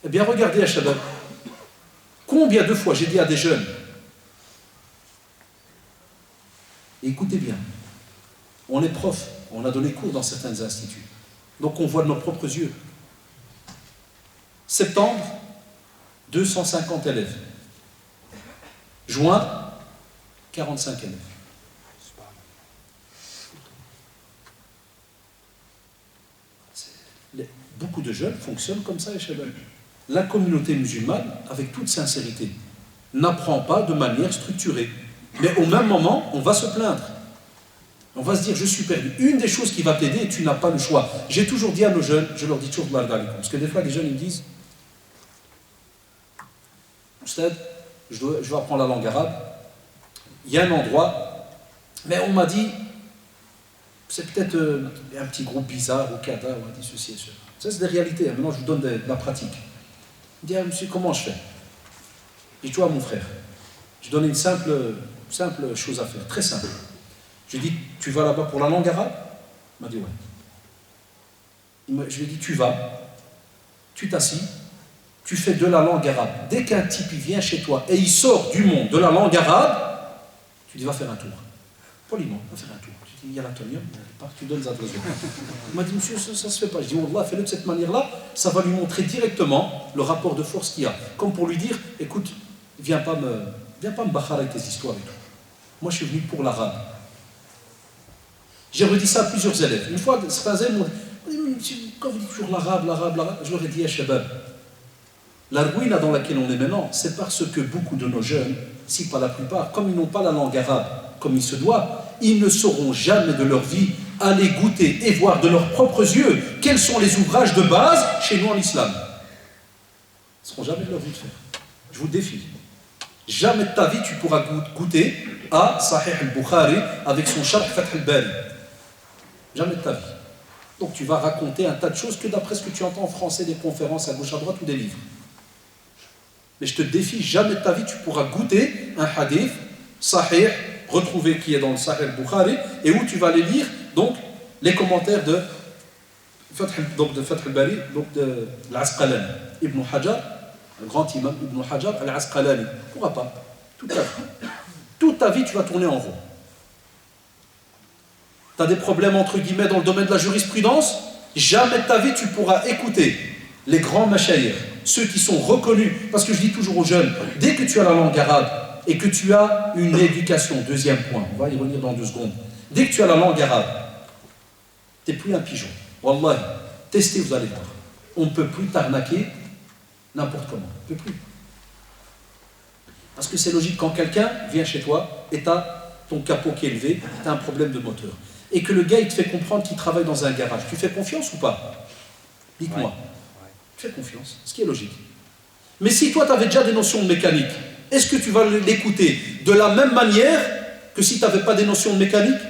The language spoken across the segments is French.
Eh bien, regardez à Shabab. Combien de fois j'ai dit à des jeunes, et écoutez bien, on est prof, on a donné cours dans certains instituts, donc on voit de nos propres yeux. Septembre, 250 élèves. Juin, 45 élèves. Beaucoup de jeunes fonctionnent comme ça, Shabab. La communauté musulmane, avec toute sincérité, n'apprend pas de manière structurée. Mais au même moment, on va se plaindre. On va se dire, je suis perdu. Une des choses qui va t'aider, tu n'as pas le choix. J'ai toujours dit à nos jeunes, je leur dis toujours, parce que des fois, les jeunes, ils me disent, Oustad, je dois apprendre la langue arabe. Il y a un endroit, mais on m'a dit, c'est peut-être un petit groupe bizarre au Qatar, on m'a dit ceci et cela. Ça, c'est des réalités. Maintenant, je vous donne de la pratique. Il dit, ah, monsieur, comment je fais? Je dis, toi, mon frère, je donne une simple chose à faire, très simple. Je lui ai dit, tu vas là-bas pour la langue arabe? Il m'a dit, ouais. Je lui ai dit, tu vas, tu t'assis, tu fais de la langue arabe. Dès qu'un type il vient chez toi et il sort du monde de la langue arabe, tu dis, va faire un tour. Poliment, va faire un tour. Je dis, il y a l'atonium, tu donnes les adresses. Il m'a dit, monsieur, ça se fait pas. Je dis, Wallah, fais-le de cette manière-là, ça va lui montrer directement le rapport de force qu'il y a. Comme pour lui dire, écoute, viens pas me bakhar avec tes histoires et tout. Moi, je suis venu pour l'arabe. J'ai redit ça à plusieurs élèves. Une fois, certains élèves m'ont dit, quand vous dites toujours l'arabe, je leur ai dit, Shabab, la ruine dans laquelle on est maintenant, c'est parce que beaucoup de nos jeunes, si pas la plupart, comme ils n'ont pas la langue arabe comme il se doit, ils ne sauront jamais de leur vie aller goûter et voir de leurs propres yeux quels sont les ouvrages de base chez nous en islam. Ils ne seront jamais de leur vie de faire. Je vous défie. Jamais de ta vie tu pourras goûter à Sahih al-Bukhari avec son Sharh Fath al-Bari. Jamais de ta vie. Donc tu vas raconter un tas de choses que d'après ce que tu entends en français, des conférences à gauche à droite ou des livres. Mais je te défie, jamais de ta vie tu pourras goûter un hadith sahih, retrouvé qui est dans le Sahih al-Bukhari, et où tu vas aller lire donc les commentaires de Fath al-Bari, donc de l'Asqalani, Ibn Hajar, le grand imam Ibn Hajar al-Asqalani. Tu ne pourras pas. Toute ta vie, tu vas tourner en rond. Tu as des problèmes entre guillemets dans le domaine de la jurisprudence, jamais de ta vie tu pourras écouter les grands mashayikh, ceux qui sont reconnus, parce que je dis toujours aux jeunes, dès que tu as la langue arabe et que tu as une éducation, deuxième point, on va y revenir dans 2 secondes, dès que tu as la langue arabe, tu n'es plus un pigeon. Wallahi, testez, vous allez voir. On ne peut plus t'arnaquer n'importe comment. On ne peut plus. Parce que c'est logique, quand quelqu'un vient chez toi et tu as ton capot qui est élevé, tu as un problème de moteur, et que le gars il te fait comprendre qu'il travaille dans un garage, tu fais confiance ou pas? Dites-moi. Ouais. Tu fais confiance, ce qui est logique. Mais si toi tu avais déjà des notions de mécanique, est-ce que tu vas l'écouter de la même manière que si tu n'avais pas des notions de mécanique?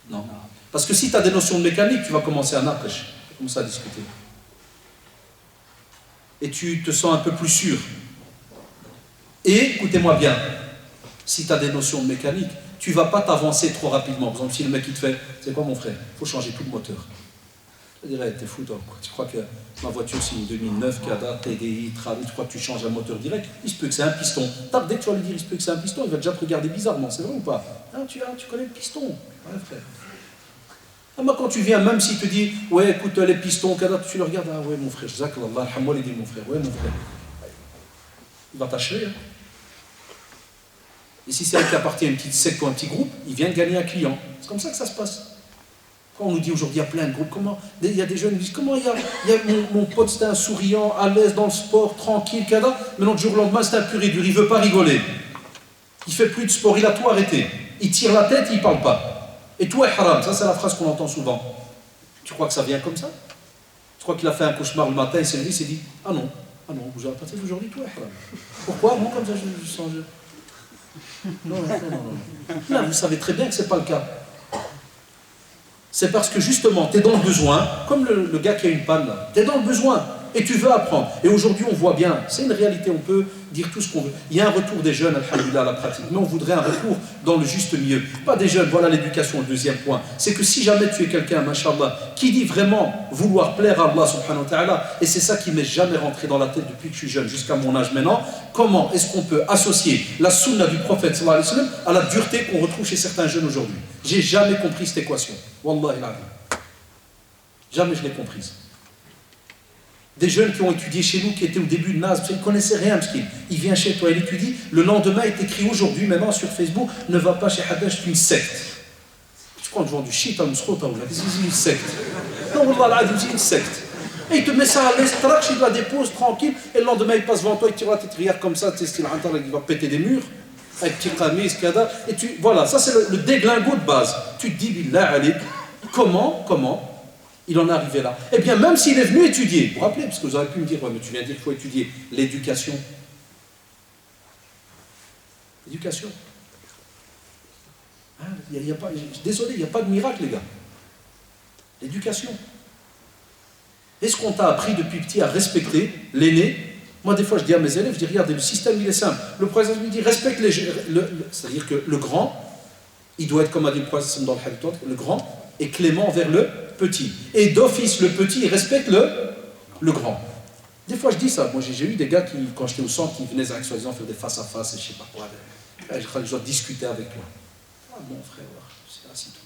Non. Parce que si tu as des notions de mécanique, tu vas commencer à naqish, tu vas commencer à discuter. Et tu te sens un peu plus sûr. Et, écoutez-moi bien, si tu as des notions de mécanique, tu ne vas pas t'avancer trop rapidement. Par exemple, si le mec il te fait, c'est quoi mon frère? Il faut changer tout le moteur. Je dirais, t'es fou toi, quoi. Tu crois que ma voiture c'est une 2009, Kada, TDI, Travi, tu crois que tu changes un moteur direct? Il se peut que c'est un piston. Dès que tu vas lui dire, il se peut que c'est un piston, il va déjà te regarder bizarrement, c'est vrai ou pas? Ah, tu connais le piston? Ouais, frère. Ah, moi, quand tu viens, même s'il te dit, ouais, écoute, les pistons, Kada, tu le regardes, ah ouais, mon frère, Jazakallah, alhamdoulilah, il dit mon frère, ouais, mon frère. Il va t'achever, hein. Et si c'est un qui appartient à une petite secte ou un petit groupe, il vient de gagner un client. C'est comme ça que ça se passe. Quand on nous dit aujourd'hui, il y a plein de groupes, il y a des jeunes qui disent, comment il y a mon pote, c'était un souriant, à l'aise dans le sport, tranquille, Kada, maintenant, du jour au lendemain, c'est un pur et dur, il ne veut pas rigoler. Il ne fait plus de sport, il a tout arrêté. Il tire la tête, il ne parle pas. Et tout est haram, ça c'est la phrase qu'on entend souvent. Tu crois que ça vient comme ça? Tu crois qu'il a fait un cauchemar le matin, il s'est levé, il s'est dit, ah non, vous avez partir d'aujourd'hui, tout est haram. Pourquoi? Moi, comme ça, je sens... Non. Là, vous savez très bien que ce n'est pas le cas. C'est parce que justement, tu es dans le besoin, comme le gars qui a une panne là, tu es dans le besoin. et tu veux apprendre. Et aujourd'hui, on voit bien, c'est une réalité, on peut dire tout ce qu'on veut. Il y a un retour des jeunes, alhamdoulilah, à la pratique, mais on voudrait un retour dans le juste milieu. Pas des jeunes, voilà l'éducation, le deuxième point. C'est que si jamais tu es quelqu'un, mashallah, qui dit vraiment vouloir plaire à Allah subhanahu wa ta'ala, et c'est ça qui m'est jamais rentré dans la tête depuis que je suis jeune, jusqu'à mon âge maintenant, comment est-ce qu'on peut associer la sunna du prophète sallallahu alayhi wa sallam à la dureté qu'on retrouve chez certains jeunes aujourd'hui? J'ai jamais compris cette équation. Wallahi l'azim. Jamais je l'ai comprise. Des jeunes qui ont étudié chez nous, qui étaient au début de Naz, ils ne connaissaient rien, parce qu'il vient chez toi, il étudie, le lendemain est écrit aujourd'hui, maintenant sur Facebook, ne va pas chez Hadash, c'est une secte. Je crois que je vends du shit à Mousrota, c'est une secte. Non, Wallah, c'est une secte. Et il te met ça à l'aise, il la dépose tranquille, et le lendemain il passe devant toi, il tire la tête rière comme ça, tu sais, style Antar, il va péter des murs, avec petit qamis, kada, et tu, voilà, ça c'est le déglingo de base. Tu te dis, billah, allez, comment il en est arrivé là? Eh bien, même s'il est venu étudier, vous vous rappelez, parce que vous auriez pu me dire, ouais, mais tu viens de dire qu'il faut étudier l'éducation. L'éducation. Hein, désolé, il n'y a pas de miracle, les gars. L'éducation. Est-ce qu'on t'a appris depuis petit à respecter l'aîné? Moi, des fois, je dis à mes élèves, je dis, regardez, le système, il est simple. Le prophète me dit, respecte les jeunes. C'est-à-dire que le grand, il doit être, comme a dit le prophète dans le hadith, le grand est clément envers le petit. Et d'office, le petit, il respecte le grand. Des fois, je dis ça. Moi, j'ai eu des gars qui, quand j'étais au centre, qui venaient avec soi-disant faire des face-à-face et je sais pas quoi. Je crois que je dois discuter avec toi. Ah, mon frère, c'est assis-toi.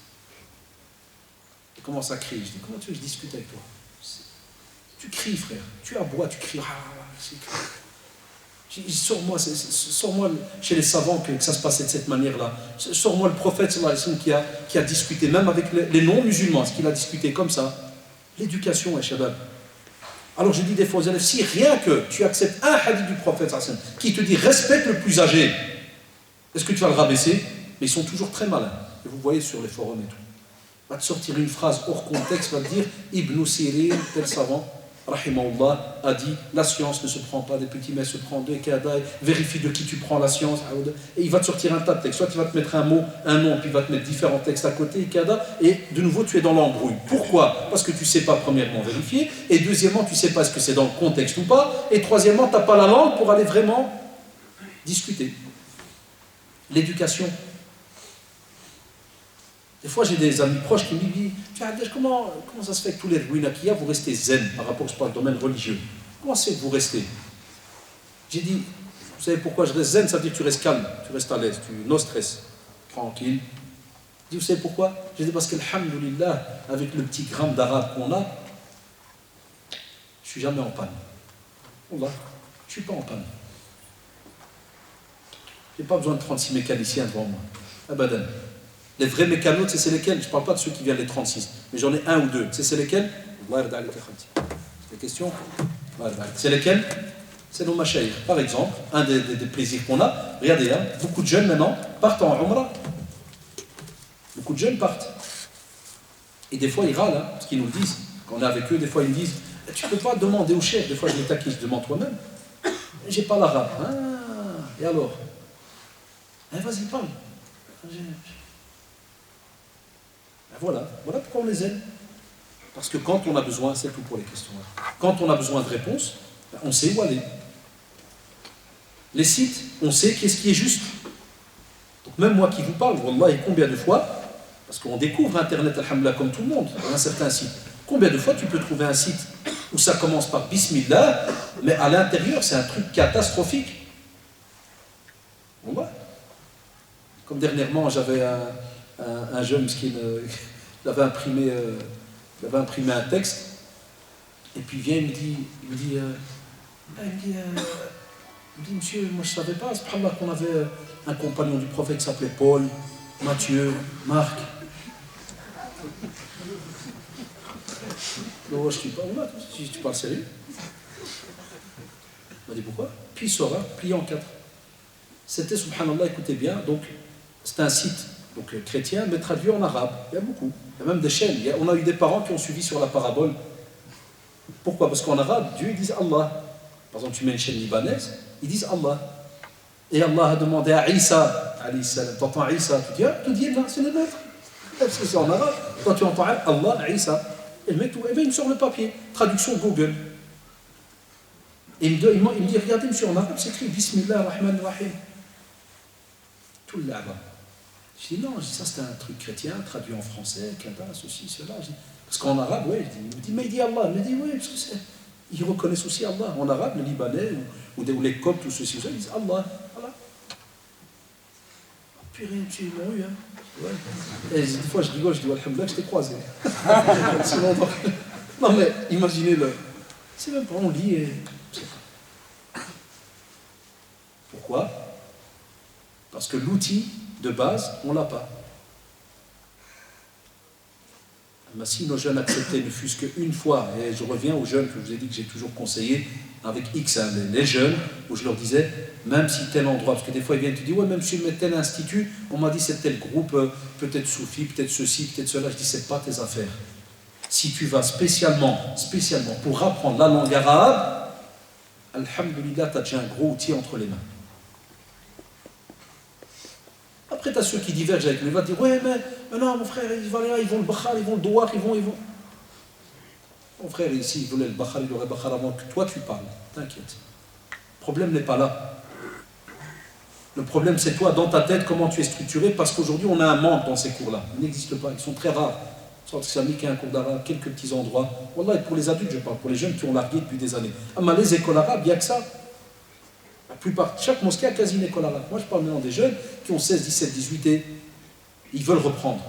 Il commence à crier. Je dis, comment tu veux que je discute avec toi? Tu cries, frère. Tu aboies, tu cries. Sors-moi chez les savants que ça se passait de cette manière-là. Sors-moi le prophète sallallahu alayhi wa sallam qui a discuté, même avec les non-musulmans, ce qu'il a discuté comme ça. L'éducation, shabab. Alors je dis des fois aux élèves, si rien que tu acceptes un hadith du prophète sallallahu alayhi wa sallam qui te dit respecte le plus âgé, est-ce que tu vas le rabaisser? Mais ils sont toujours très malins. Et vous voyez sur les forums et tout. Va te sortir une phrase hors contexte, va te dire Ibn Sirin, tel savant, rahimahullah, a dit la science ne se prend pas des petits, mais elle se prend des cadavres, vérifie de qui tu prends la science, et il va te sortir un tas de textes. Soit il va te mettre un mot, un nom, puis il va te mettre différents textes à côté, et de nouveau tu es dans l'embrouille. Pourquoi? Parce que tu ne sais pas premièrement vérifier, et deuxièmement tu ne sais pas est-ce que c'est dans le contexte ou pas, et troisièmement tu n'as pas la langue pour aller vraiment discuter. L'éducation. Des fois, j'ai des amis proches qui me disent comment ça se fait que tous les ruines qu'il y a, vous restez zen par rapport au domaine religieux? Comment c'est que vous restez? J'ai dit, vous savez pourquoi je reste zen? Ça veut dire que tu restes calme, tu restes à l'aise, no stress, tranquille. J'ai dit, vous savez pourquoi? J'ai dit, parce qu'alhamdoulilah, avec le petit gramme d'arabe qu'on a, je ne suis jamais en panne. Wallah, je ne suis pas en panne. Je n'ai pas besoin de 36 mécaniciens devant moi. Abadan. Les vrais mécanos, c'est lesquels? Je ne parle pas de ceux qui viennent les 36, mais j'en ai un ou deux. C'est lesquels? C'est des questions? C'est lesquels? C'est nos machaïrs. Par exemple, un des plaisirs qu'on a, regardez, hein, beaucoup de jeunes maintenant partent en Umrah. Beaucoup de jeunes partent. Et des fois, ils râlent, hein, parce qu'ils nous le disent. Quand on est avec eux, des fois, ils me disent tu ne peux pas demander au chef. Des fois, je les taquine, je demande toi-même. J'ai pas l'arabe. Ah, et alors? Vas-y, parle. Voilà pourquoi on les aide. Parce que quand on a besoin, c'est tout pour les questions. Quand on a besoin de réponses, on sait où aller. Les sites, on sait qu'est-ce qui est juste. Donc même moi qui vous parle, wallah, et combien de fois, parce qu'on découvre Internet, alhamdoulilah, comme tout le monde, dans un certain site. Combien de fois tu peux trouver un site où ça commence par Bismillah, mais à l'intérieur, c'est un truc catastrophique. Wallah. Comme dernièrement, j'avais un jeune qui avait imprimé un texte, et puis il vient, il me dit monsieur, moi je ne savais pas, subhanallah, qu'on avait un compagnon du prophète qui s'appelait Paul, Matthieu, Marc. Non, je ne dis pas, tu parles sérieux? Il m'a dit pourquoi? Puis il sort, plié en 4. C'était, subhanallah, écoutez bien, donc c'est un site chrétien, mais traduit en arabe. Il y a beaucoup. Il y a même des chaînes. On a eu des parents qui ont suivi sur la parabole. Pourquoi? Parce qu'en arabe, Dieu, ils disent Allah. Par exemple, tu mets une chaîne libanaise, ils disent Allah. Et Allah a demandé à Isa, alayhi salam, t'entends Isa, tu dis non, c'est le nôtre. Parce que c'est en arabe. Quand tu entends Allah, Isa, et le mec, il me sort le papier. Traduction Google. Et il me dit, regardez monsieur, en arabe c'est écrit Bismillah ar-Rahman ar-Rahim. Tout le arabe. Je dis non, ça c'est un truc chrétien, traduit en français, kada, ceci, cela. Parce qu'en arabe, oui, il me dit, mais il dit Allah. Il me dit, oui, parce que ils reconnaissent aussi Allah. En arabe, les Libanais ou les Coptes ou ceci ou ça, ils disent Allah. Allah. Purée, monsieur, ils l'ont eu, hein. Ouais. Et des fois, je rigole, je dis, alhamdoulilah, je t'ai croisé. Sinon, non, mais imaginez-le. C'est même pas, on lit et. Pourquoi? Parce que l'outil de base, on ne l'a pas. Mais si nos jeunes acceptaient ne fût-ce qu'une fois, et je reviens aux jeunes que je vous ai dit que j'ai toujours conseillé, avec X, hein, les jeunes, où je leur disais, même si tel endroit, parce que des fois ils viennent te dire, ouais, même si je mets tel institut, on m'a dit c'est tel groupe, peut-être soufi, peut-être ceci, peut-être cela, je dis, c'est pas tes affaires. Si tu vas spécialement pour apprendre la langue arabe, alhamdoulilah, tu as déjà un gros outil entre les mains. Après, tu as ceux qui divergent avec lui, ils vont dire, ouais, mais non, mon frère, ils vont là, ils vont le Bakhar, ils vont le Douar, ils vont. Mon frère, ici, il voulait le Bakhar, il aurait Bakhar avant que toi tu parles. T'inquiète. Le problème n'est pas là. Le problème, c'est toi, dans ta tête, comment tu es structuré, parce qu'aujourd'hui, on a un manque dans ces cours-là. Ils n'existent pas, ils sont très rares. Soit islamique et un cours d'arabe, quelques petits endroits. Wallah, et pour les adultes, je parle, pour les jeunes qui ont largué depuis des années. Ah, mais les écoles arabes, il n'y a que ça. La plupart, chaque mosquée a quasi une école arabe. Moi, je parle maintenant des jeunes qui ont 16, 17, 18 et ils veulent reprendre.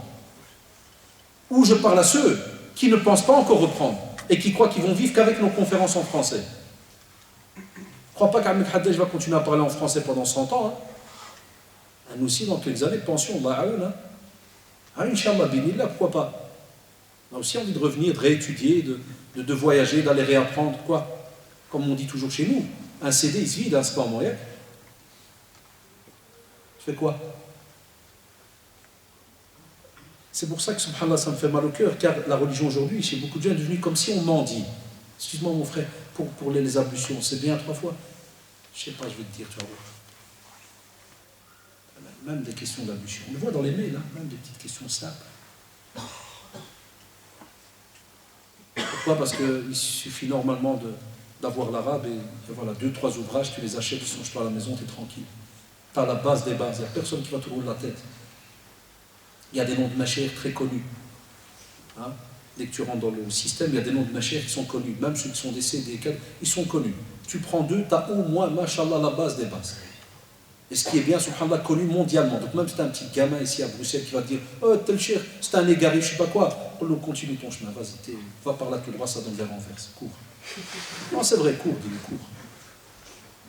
Ou je parle à ceux qui ne pensent pas encore reprendre et qui croient qu'ils vont vivre qu'avec nos conférences en français. Je ne crois pas qu'Ahmed Haddej va continuer à parler en français pendant 100 ans. Hein. Nous aussi, dans quelques années de pension, Allah a'oun. Hein. Ah, Inch'Allah, binillah, pourquoi pas. On a aussi envie de revenir, de réétudier, de voyager, d'aller réapprendre, quoi. Comme on dit toujours chez nous, un CD, il se vide, hein, c'est pas en moyen. Tu fais quoi? C'est pour ça que, subhanallah, ça me fait mal au cœur, car la religion aujourd'hui, chez beaucoup de gens, est devenue comme si on mendie. Excuse-moi, mon frère, pour les ablutions, c'est bien 3 fois. Je sais pas, je vais te dire, tu vas voir. Même des questions d'ablution. On le voit dans les mails, hein, même des petites questions simples. Pourquoi? Parce qu'il suffit normalement d'avoir l'arabe et voilà, 2-3 ouvrages, tu les achètes, ils sont chez toi à la maison, tu es tranquille. Tu as la base des bases, il n'y a personne qui va te rouler la tête. Il y a des noms de machères très connus. Hein? Dès que tu rentres dans le système, il y a des noms de machères qui sont connus. Même ceux qui sont décédés, ils sont connus. Tu prends 2, tu as au moins, mashallah, la base des bases. Et ce qui est bien, subhanallah, connu mondialement. Donc même si tu as un petit gamin ici à Bruxelles qui va te dire « Oh, tel cher, c'est un égaré, je ne sais pas quoi. » Continue ton chemin, vas-y, va par là tout droit, ça donne vers renverse. Cours. Non, c'est vrai, cours, dis-le, cours.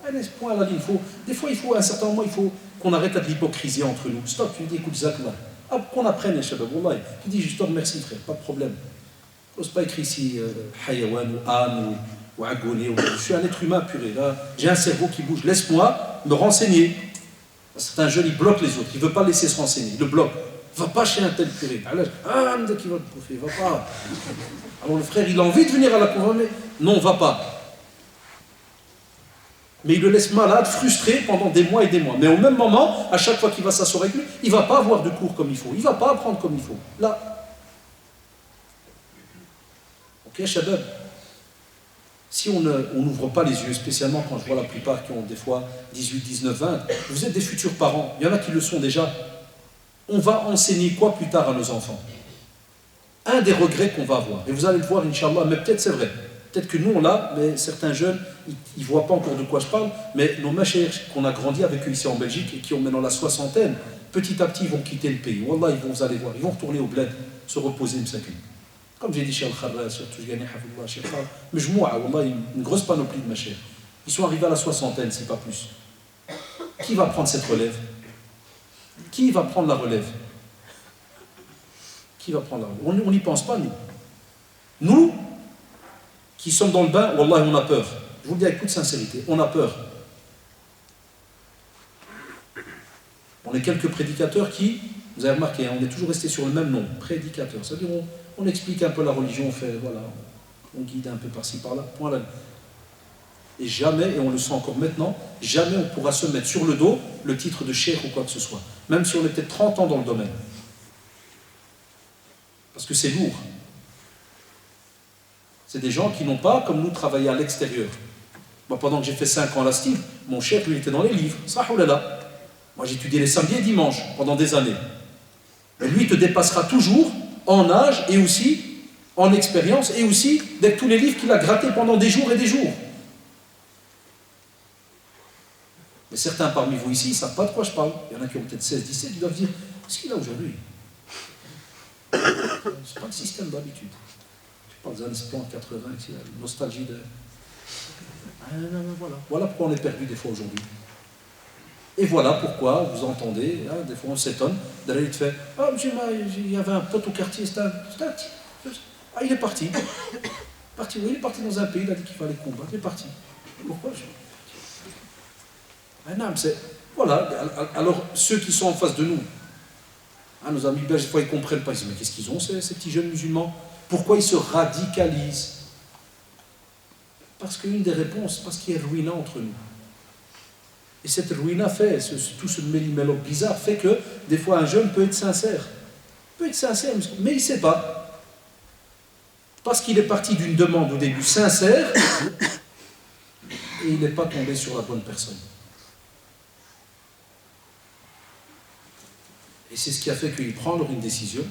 Allez, point à la ligne. Des fois, à un certain moment, il faut qu'on arrête avec l'hypocrisie entre nous. Stop, tu dis, écoute, Zach, là. Qu'on apprenne, les shabab, wallah. Tu dis, je te remercie, frère, pas de problème. Je n'ose pas écrire ici Hayawan ou Âne ou Agoné. Je suis un être humain puré. Là, j'ai un cerveau qui bouge. Laisse-moi me renseigner. C'est un jeune, il bloque les autres. Il ne veut pas laisser se renseigner. Il le bloque. Va pas chez un tel puré. Ah, qui va te bouffer, va pas. Alors le frère, il a envie de venir à la conférence, mais non, va pas. Mais il le laisse malade, frustré pendant des mois et des mois. Mais au même moment, à chaque fois qu'il va s'asseoir avec lui, il ne va pas avoir de cours comme il faut. Il ne va pas apprendre comme il faut. Là. Ok, Shabab. Si on n'ouvre pas les yeux, spécialement quand je vois la plupart qui ont des fois 18, 19, 20, vous êtes des futurs parents. Il y en a qui le sont déjà. On va enseigner quoi plus tard à nos enfants? Un des regrets qu'on va avoir. Et vous allez le voir, Inch'Allah, mais peut-être c'est vrai. Peut-être que nous, on l'a, mais certains jeunes, ils ne voient pas encore de quoi je parle, mais nos machères qu'on a grandi avec eux ici en Belgique et qui ont maintenant la soixantaine, petit à petit, ils vont quitter le pays. Wallah, vous allez voir, ils vont retourner au bled, se reposer une seconde. Comme j'ai dit chez Al-Kharra, chez Toujgani, Hafidullah, chez Khar, mais je moua, Wallah, une grosse panoplie de machères. Ils sont arrivés à la soixantaine, si pas plus. Qui va prendre cette relève? Qui va prendre la relève? Qui va prendre la relève? On n'y pense pas, nous. Nous, qui sommes dans le bain, wallah, on a peur. Je vous le dis avec toute sincérité, on a peur. On est quelques prédicateurs qui, vous avez remarqué, on est toujours resté sur le même nom, prédicateur. C'est-à-dire, on explique un peu la religion, on fait, voilà, on guide un peu par-ci, par-là, point là. Et jamais, et on le sent encore maintenant, jamais on pourra se mettre sur le dos le titre de cheikh ou quoi que ce soit. Même si on est peut-être 30 ans dans le domaine. Parce que c'est lourd. C'est des gens qui n'ont pas, comme nous, travaillé à l'extérieur. Moi, pendant que j'ai fait 5 ans à la STIB, mon chef, lui, était dans les livres. Ça, oulala. Moi, j'étudiais les samedis et dimanches pendant des années. Mais lui, il te dépassera toujours en âge et aussi en expérience et aussi d'être tous les livres qu'il a grattés pendant des jours et des jours. Mais certains parmi vous ici, ils ne savent pas de quoi je parle. Il y en a qui ont peut-être 16, 17, ils doivent dire, qu'est-ce qu'il a aujourd'hui? C'est pas le système d'habitude. Je parle des années 70, 80, c'est la nostalgie de... Ah, non, voilà. Voilà pourquoi on est perdu des fois aujourd'hui. Et voilà pourquoi vous entendez, hein, des fois on s'étonne, d'aller te faire, ah, monsieur, il y avait un pote au quartier, ah, il est parti. Oui, il est parti dans un pays, il a dit qu'il fallait combattre, il est parti. Pourquoi ah, non, voilà, alors ceux qui sont en face de nous, hein, nos amis belges, des fois ils ne comprennent pas, ils disent, mais qu'est-ce qu'ils ont ces petits jeunes musulmans? Pourquoi ils se radicalisent? Parce qu'une des réponses, parce qu'il y a ruina entre nous. Et cette ruina fait, tout ce méli-mélo bizarre fait que des fois un jeune peut être sincère. Mais il ne sait pas. Parce qu'il est parti d'une demande au début sincère et il n'est pas tombé sur la bonne personne. Et c'est ce qui a fait qu'il prend alors une décision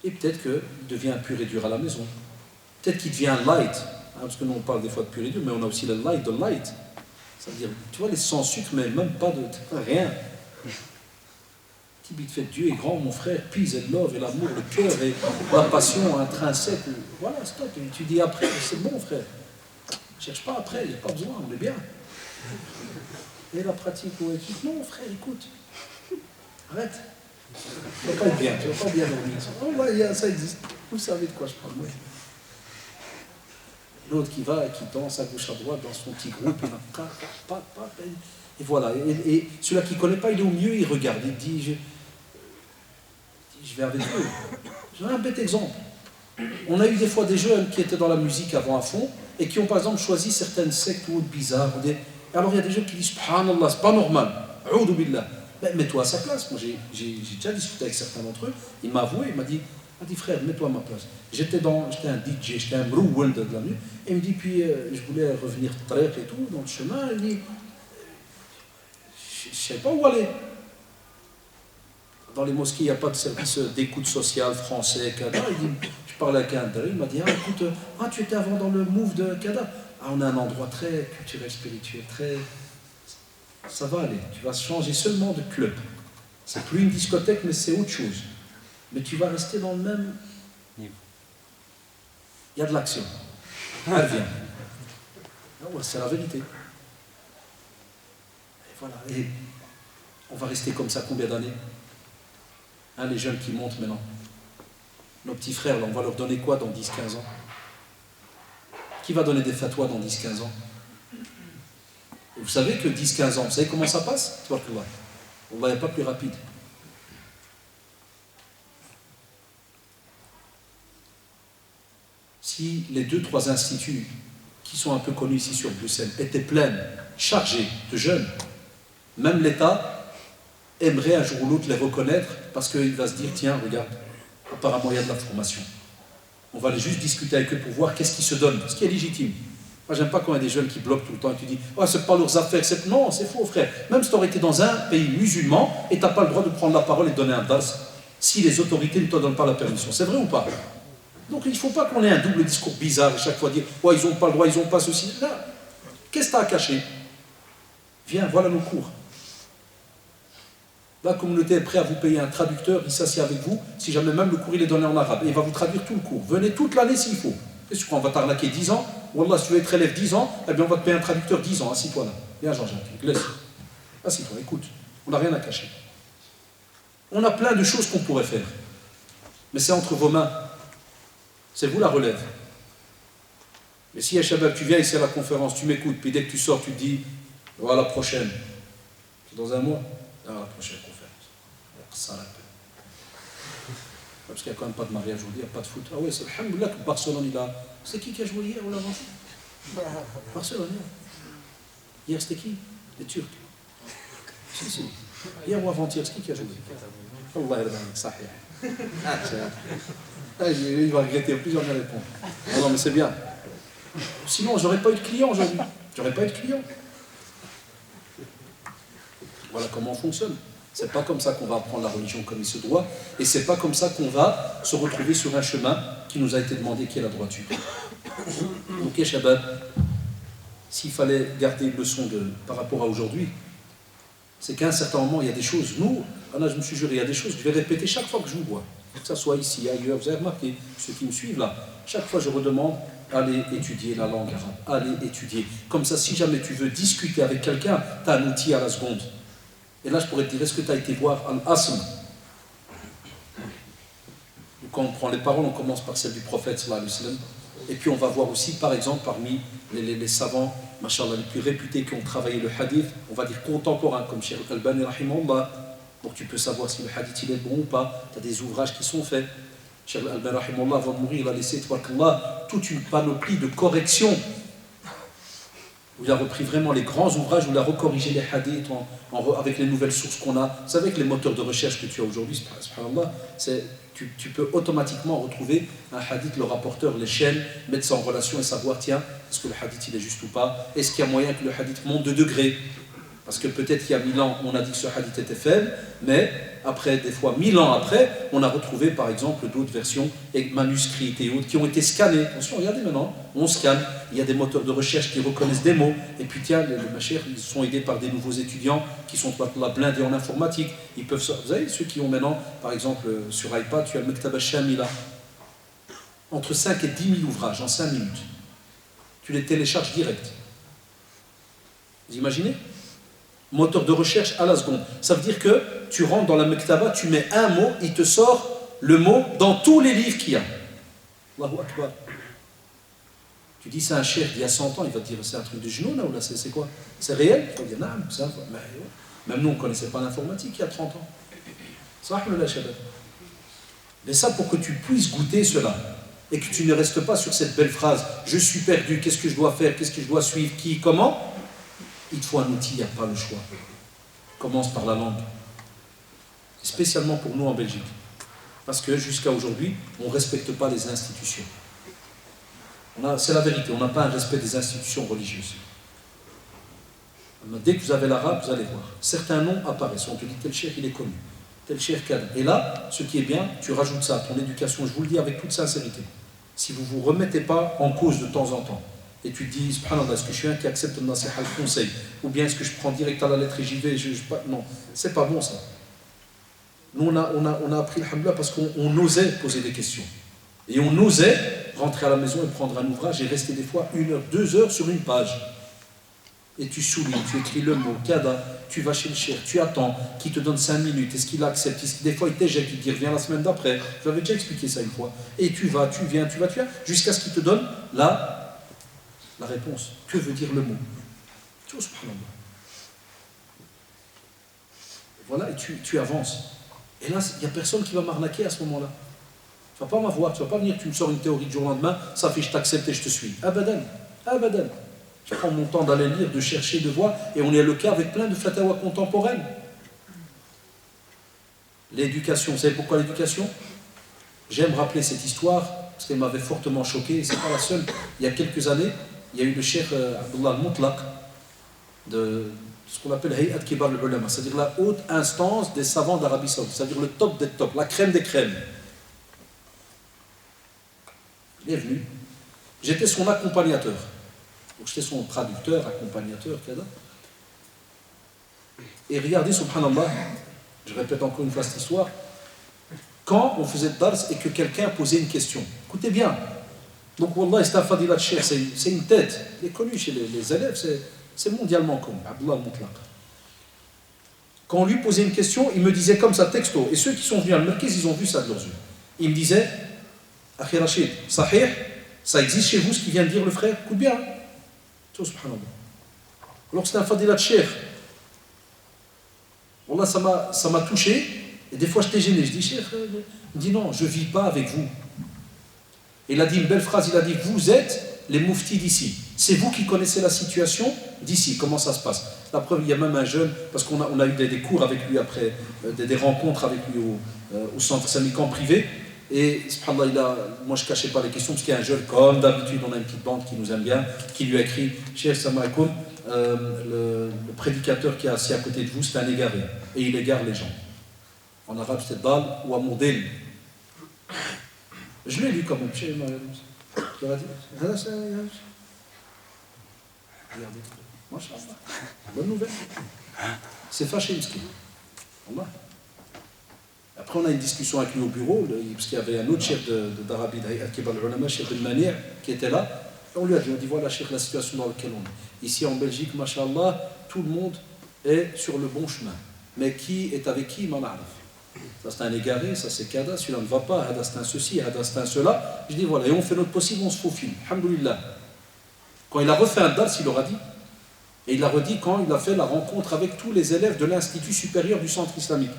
et peut-être qu'il devient pur et dur à la maison. Peut-être qu'il devient light, hein, parce que nous on parle des fois de pur et dur, mais on a aussi le light de light. C'est-à-dire, tu vois, les sans sucre, mais même pas de rien. Petit bit fait Dieu est grand, mon frère, peace and love, et l'amour, le cœur, et la passion intrinsèque. Voilà, stop. Et tu dis après, c'est bon, frère. Ne cherche pas après, il n'y a pas besoin, on est bien. Et la pratique, où est-ce? Non, frère, écoute. Arrête. Tu ne vas pas être bien, tu ne vas pas bien dormir. Oh, ouais, ça existe. Vous savez de quoi je parle. Ouais. L'autre qui va et qui danse à gauche à droite dans son petit groupe, et voilà. Et celui-là qui ne connaît pas, il est au mieux, il regarde, il dit, je vais avec eux. J'ai un bête exemple. On a eu des fois des jeunes qui étaient dans la musique avant à fond, et qui ont par exemple choisi certaines sectes ou autres bizarres. Alors il y a des gens qui disent, subhanallah, c'est pas normal. A'udhu billah. Mets-toi à sa place. Moi, j'ai déjà discuté avec certains d'entre eux. Il m'a avoué, il m'a dit, frère, mets-toi à ma place. J'étais un DJ, j'étais un mrouwen de la nuit. Et il me dit, puis je voulais revenir très et tout, dans le chemin. Il me dit, je ne sais pas où aller. Dans les mosquées, il n'y a pas de service d'écoute sociale français, Kada. Il dit, je parlais avec un il m'a dit, écoute, tu étais avant dans le move de Kada. On a un endroit très culturel, spirituel, très... Ça va aller, tu vas changer seulement de club. C'est plus une discothèque, mais c'est autre chose. Mais tu vas rester dans le même niveau. Il y a de l'action. Elle vient. C'est la vérité. Et voilà. Et on va rester comme ça combien d'années? Les jeunes qui montent maintenant. Nos petits frères, là, on va leur donner quoi dans 10-15 ans? Qui va donner des fatwas dans 10-15 ans? Et vous savez que 10-15 ans, vous savez comment ça passe? On ne va pas plus rapide. Si les 2-3 instituts qui sont un peu connus ici sur Bruxelles étaient pleins, chargés de jeunes, même l'État aimerait un jour ou l'autre les reconnaître parce qu'il va se dire, tiens, regarde, apparemment il y a de la formation. On va aller juste discuter avec eux pour voir qu'est-ce qui se donne, ce qui est légitime. Moi, j'aime pas quand il y a des jeunes qui bloquent tout le temps et tu dis, c'est pas leurs affaires, non, c'est faux, frère. Même si tu aurais été dans un pays musulman et tu n'as pas le droit de prendre la parole et de donner un dars si les autorités ne te donnent pas la permission. C'est vrai ou pas? Donc il ne faut pas qu'on ait un double discours bizarre et chaque fois dire, ils n'ont pas le droit, ils n'ont pas ceci. Là, qu'est-ce que tu as à cacher? Viens, voilà nos cours. La communauté est prête à vous payer un traducteur, il s'assied avec vous, si jamais même le cours il est donné en arabe, et il va vous traduire tout le cours. Venez toute l'année s'il faut. Qu'est-ce que tu crois, on va t'arnaquer 10 ans? Wallah, si tu veux être élève 10 ans, eh bien on va te payer un traducteur 10 ans, assis-toi là. Viens Jean-Jacques, laisse. Assis-toi, écoute, on n'a rien à cacher. On a plein de choses qu'on pourrait faire. Mais c'est entre vos mains. C'est vous la relève. Mais si à Shabab, tu viens ici à la conférence, tu m'écoutes, puis dès que tu sors, tu te dis, voilà la prochaine. C'est dans un mois. La prochaine conférence. Ça la peine. Parce qu'il n'y a quand même pas de mariage aujourd'hui, il n'y a pas de foot. Ah ouais, c'est alhamdoulilah que Barcelone, il a... C'est qui a joué hier ou l'avant? Barcelone, hier. Hier, c'était qui? Les Turcs. Si. Hier ou avant-hier, c'est qui a joué? Allah sahih. Il va regretter, plusieurs bien répondre. Non, mais c'est bien. Sinon, je n'aurais pas eu de client aujourd'hui. J'aurais pas eu de client. Voilà comment on fonctionne. C'est pas comme ça qu'on va apprendre la religion comme il se doit, et c'est pas comme ça qu'on va se retrouver sur un chemin qui nous a été demandé, qui est la droiture. Ok, Shabab, s'il fallait garder une leçon par rapport à aujourd'hui, c'est qu'à un certain moment, il y a des choses, là je me suis juré, il y a des choses que je vais répéter chaque fois que je vous vois, que ce soit ici, ailleurs, vous avez remarqué, ceux qui me suivent là, chaque fois je redemande, allez étudier la langue arabe, allez étudier. Comme ça, si jamais tu veux discuter avec quelqu'un, tu as un outil à la seconde. Et là, je pourrais te dire, est-ce que tu as été voir Al-Asm? Quand on prend les paroles, on commence par celle du prophète, sallallahu alayhi wa sallam. Et puis on va voir aussi, par exemple, parmi les savants, machallah, les plus réputés qui ont travaillé le hadith, on va dire contemporains, comme Cheikh Al-Albani, rahimahullah, donc tu peux savoir si le hadith il est bon ou pas. Tu as des ouvrages qui sont faits. Cheikh Al-Albani, rahimahullah, avant de mourir, il a laissé, tabarakallah, toute une panoplie de corrections. Où il a repris vraiment les grands ouvrages, où il a recorrigé les hadiths avec les nouvelles sources qu'on a. Vous savez que les moteurs de recherche que tu as aujourd'hui, subhanallah, tu peux automatiquement retrouver un hadith, le rapporteur, les chaînes, mettre ça en relation et savoir, tiens, est-ce que le hadith il est juste ou pas? Est-ce qu'il y a moyen que le hadith monte de degré? Parce que peut-être qu'il y a 1000 ans, on a dit que ce hadith était faible, mais après, des fois, 1000 ans après, on a retrouvé par exemple d'autres versions manuscrites et autres qui ont été scannés. Attention, regardez maintenant, on scanne, il y a des moteurs de recherche qui reconnaissent des mots, et puis tiens, les machers, ils sont aidés par des nouveaux étudiants qui sont blindés en informatique. Ils peuvent, vous savez, ceux qui ont maintenant, par exemple, sur iPad, tu as le Mektaba Shamila, entre 5 et 10 000 ouvrages en 5 minutes. Tu les télécharges direct. Vous imaginez? Moteur de recherche à la seconde. Ça veut dire que tu rentres dans la Mektaba, tu mets un mot, il te sort le mot dans tous les livres qu'il y a. Allahu Akbar. Tu dis c'est un cheikh d'il y a 100 ans, il va te dire c'est un truc de genou là, ou là c'est quoi? C'est réel? Il va dire non, c'est un... Même nous on ne connaissait pas l'informatique il y a 30 ans. Mais ça pour que tu puisses goûter cela et que tu ne restes pas sur cette belle phrase je suis perdu, qu'est-ce que je dois faire, qu'est-ce que je dois suivre, qui, comment? Il te faut un outil, il n'y a pas le choix. Commence par la langue. Spécialement pour nous en Belgique. Parce que jusqu'à aujourd'hui, on ne respecte pas les institutions. C'est la vérité, on n'a pas un respect des institutions religieuses. Dès que vous avez l'arabe, vous allez voir. Certains noms apparaissent. On te dit tel cheikh, il est connu. Tel cheikh cadre. Et là, ce qui est bien, tu rajoutes ça à ton éducation. Je vous le dis avec toute sincérité. Si vous ne vous remettez pas en cause de temps en temps, et tu te dis, subhanallah, est-ce que je suis un qui accepte le nasiha, le conseil, ou bien est-ce que je prends direct à la lettre et j'y vais, non, c'est pas bon ça. Nous on a appris alhamdoulilah parce qu'on osait poser des questions. Et on osait rentrer à la maison et prendre un ouvrage et rester des fois 1 heure, 2 heures sur une page. Et tu soulignes, tu écris le mot, kada, tu vas chez le cheikh, tu attends, qui te donne 5 minutes, est-ce qu'il accepte, des fois il t'éjecte, il te dit reviens la semaine d'après. Je l'avais déjà expliqué ça une fois. Et tu vas, tu viens, jusqu'à ce qu'il te donne la réponse. Que veut dire le mot? Tu vois, subhanallah. Voilà, et tu avances. Et là, il n'y a personne qui va m'arnaquer à ce moment-là. Tu ne vas pas m'avoir, tu ne vas pas venir, tu me sors une théorie du jour au lendemain, ça fait je t'accepte et je te suis. Abadan, abadan. Je prends mon temps d'aller lire, de chercher, de voir, et on est le cas avec plein de fatawa contemporaines. L'éducation, vous savez pourquoi l'éducation? J'aime rappeler cette histoire, parce qu'elle m'avait fortement choqué, et ce n'est pas la seule. Il y a quelques années, il y a eu le cheikh Abdullah al-Mutlaq, de ce qu'on appelle Hayat Kibar al-Ulama, c'est-à-dire la haute instance des savants d'Arabie Saoudite, c'est-à-dire le top des tops, la crème des crèmes. Il est venu. J'étais son accompagnateur. Donc j'étais son traducteur, accompagnateur, etc. Et regardez, subhanallah, je répète encore une fois cette histoire, quand on faisait dars et que quelqu'un posait une question, écoutez bien, donc wallah, c'est un fadilat cheikh, c'est une tête, il est connu chez les élèves, c'est mondialement connu, Abdullah al-Mutlaq. Quand on lui posait une question, il me disait comme ça, texto, et ceux qui sont venus à Merkez, ils ont vu ça de leurs yeux. Il me disait, Akhi Rachid, sahih, ça existe chez vous ce qui vient de dire le frère, écoute bien. Tu vois, subhanallah. Alors c'est un fadilat cheikh. Wallah, ça m'a touché, et des fois j'étais gêné, je dis, cheikh, il me dit non, je ne vis pas avec vous. Il a dit une belle phrase, il a dit, vous êtes les mouftis d'ici. C'est vous qui connaissez la situation d'ici, comment ça se passe. La preuve, il y a même un jeune, parce qu'on a eu des cours avec lui après, des rencontres avec lui au centre syndicat privé, Et subhanallah, moi je ne cachais pas les questions parce qu'il y a un jeune, comme d'habitude, on a une petite bande qui nous aime bien, qui lui a écrit Cheikh Samakoum, le prédicateur qui est assis à côté de vous, c'est un égaré. Et il égare les gens. En arabe, c'est Dal ou Amoudel. Je l'ai lu quand même. Regardez. Masha'Allah. Bonne nouvelle. C'est fâché, Mski. Allah. Après, on a une discussion avec lui au bureau, parce qu'il y avait un autre chef d'Arabie, Al-Kibar al-Ulama, chef de Mani', qui était là. Et on lui a dit, voilà, chef, la situation dans laquelle on est. Ici en Belgique, Masha'Allah, tout le monde est sur le bon chemin. Mais qui est avec qui, m'en araf. Ça c'est un égaré, ça c'est Kada, celui-là ne va pas, Hada c'est un ceci, Hada c'est un cela. Je dis voilà, et on fait notre possible, on se faufile. Alhamdulillah. Quand il a refait un dars, il aura dit. Et il a redit quand il a fait la rencontre avec tous les élèves de l'Institut supérieur du centre islamique.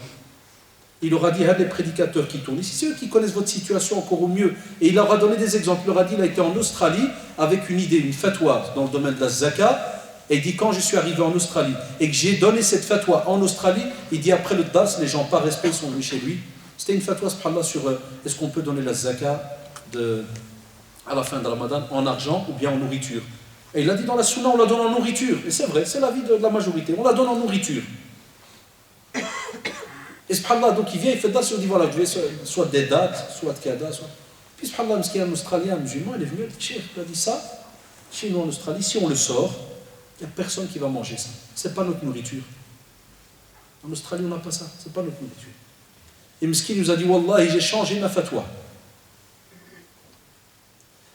Il aura dit, les prédicateurs qui tournent ici, c'est eux qui connaissent votre situation encore au mieux. Et il leur a donné des exemples. Il leur a dit, il a été en Australie avec une idée, une fatwa dans le domaine de la zaka. Et il dit, quand je suis arrivé en Australie et que j'ai donné cette fatwa en Australie, il dit, après le dars, les gens par respect sont venus chez lui. C'était une fatwa, subhanallah, sur est-ce qu'on peut donner la zaka à la fin de Ramadan en argent ou bien en nourriture. Et il a dit, dans la sunna, on la donne en nourriture. Et c'est vrai, c'est l'avis de la majorité. On la donne en nourriture. Et subhanallah, donc il vient, il fait dars, il dit, voilà, je vais soit des dates, soit de kada, soit... Puis subhanallah, parce qu'il y a un Australien, un musulman, il est venu, il a dit ça, chez nous en Australie, si on le sort, il n'y a personne qui va manger ça. Ce n'est pas notre nourriture. En Australie, on n'a pas ça. Ce n'est pas notre nourriture. Et Mski nous a dit, Wallah, j'ai changé ma fatwa.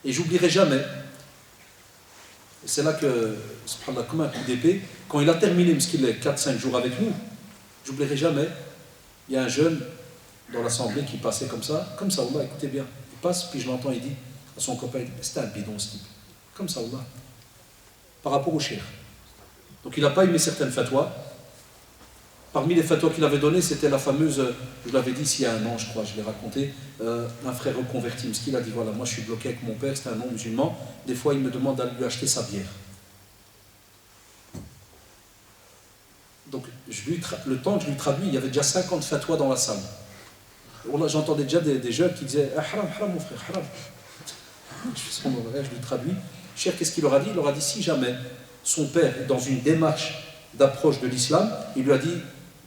Et j'oublierai jamais. Et c'est là que, subhanallah, comme un coup d'épée, quand il a terminé Mski les 4-5 jours avec nous, j'oublierai jamais, il y a un jeune dans l'assemblée qui passait comme ça, Wallah, écoutez bien. Il passe, puis je l'entends, il dit à son copain, c'était un bidon ce type. Comme ça, Wallah. Par rapport au cheikh. Donc il n'a pas aimé certaines fatwas. Parmi les fatwas qu'il avait données, c'était la fameuse, je l'avais dit ici il y a un an, je crois, je l'ai raconté, un frère reconverti, ce qu'il a dit, voilà, moi je suis bloqué avec mon père, c'est un non-musulman, des fois il me demande d'aller lui acheter sa bière. Donc le temps que je lui traduis, il y avait déjà 50 fatwas dans la salle. J'entendais déjà des jeunes qui disaient ah, haram, haram mon frère, haram. Je lui traduis. Cher, qu'est-ce qu'il leur a dit? Il leur a dit, si jamais son père est dans une démarche d'approche de l'islam, il lui a dit,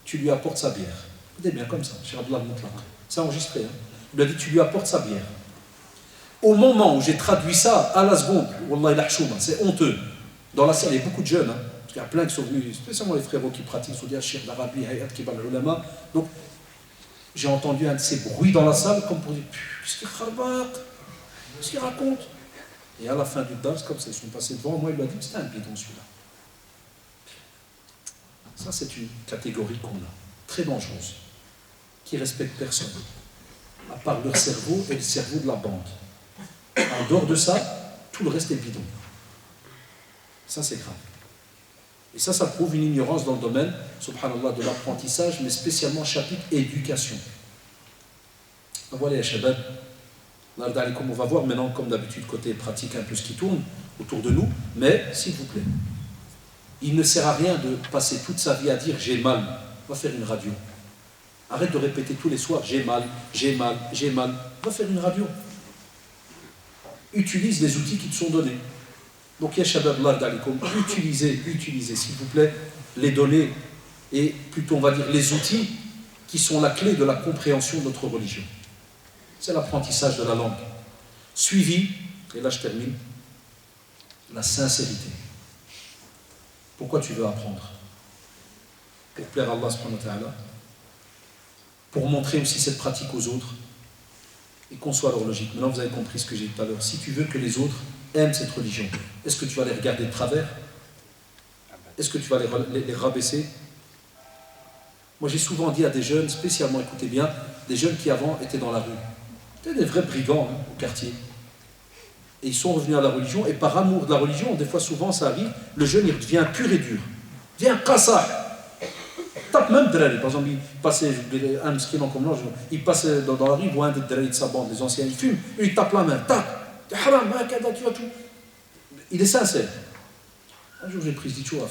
tu lui apportes sa bière. Écoutez bien comme ça, cher Abdullah Moutlaq. C'est enregistré. Hein. Il lui a dit, tu lui apportes sa bière. Au moment où j'ai traduit ça, à la seconde, Wallah il a chouma, c'est honteux. Dans la salle, il y a beaucoup de jeunes, hein, parce qu'il y a plein qui sont venus, spécialement les frérots qui pratiquent, sont dit, Cheikh d'Arabie, Hayat Kibar al-Ulama. Donc, j'ai entendu un de ces bruits dans la salle, comme pour dire, qu'est-ce qu'il kharbat? Qu'est-ce qu'il raconte? Et à la fin du dars, comme ça, ils sont passés devant moi, il m'a dit que c'était un bidon celui-là. Ça, c'est une catégorie qu'on a, très dangereuse, qui ne respecte personne, à part leur cerveau et le cerveau de la bande. En dehors de ça, tout le reste est bidon. Ça, c'est grave. Et ça prouve une ignorance dans le domaine, subhanallah, de l'apprentissage, mais spécialement chapitre éducation. Donc voilà, les shabab. On va voir maintenant, comme d'habitude, côté pratique un peu ce qui tourne autour de nous, mais s'il vous plaît, il ne sert à rien de passer toute sa vie à dire j'ai mal, va faire une radio. Arrête de répéter tous les soirs j'ai mal, j'ai mal, j'ai mal, va faire une radio. Utilise les outils qui te sont donnés. Donc, ya shabab, utilisez, s'il vous plaît, les données et plutôt, on va dire, les outils qui sont la clé de la compréhension de notre religion. C'est l'apprentissage de la langue. Suivi, et là je termine, la sincérité. Pourquoi tu veux apprendre? Pour plaire à Allah subhanahu wa ta'ala, pour montrer aussi cette pratique aux autres et qu'on soit leur logique. Maintenant vous avez compris ce que j'ai dit tout à l'heure. Si tu veux que les autres aiment cette religion, est-ce que tu vas les regarder de travers? Est-ce que tu vas les rabaisser? Moi j'ai souvent dit à des jeunes, spécialement écoutez bien, des jeunes qui avant étaient dans la rue. C'était des vrais brigands hein, au quartier. Et ils sont revenus à la religion, et par amour de la religion, des fois souvent ça arrive, le jeune il devient pur et dur. Il devient kassa. Tape même drari. Par exemple, il passait, un mesquin comme là, il passe dans la rue, il voit un des drari de sa bande, les anciens, ils fument, et il tape la main, tape. Haram, tu vas tout. Il est sincère. Un jour j'ai pris ce dit, frère.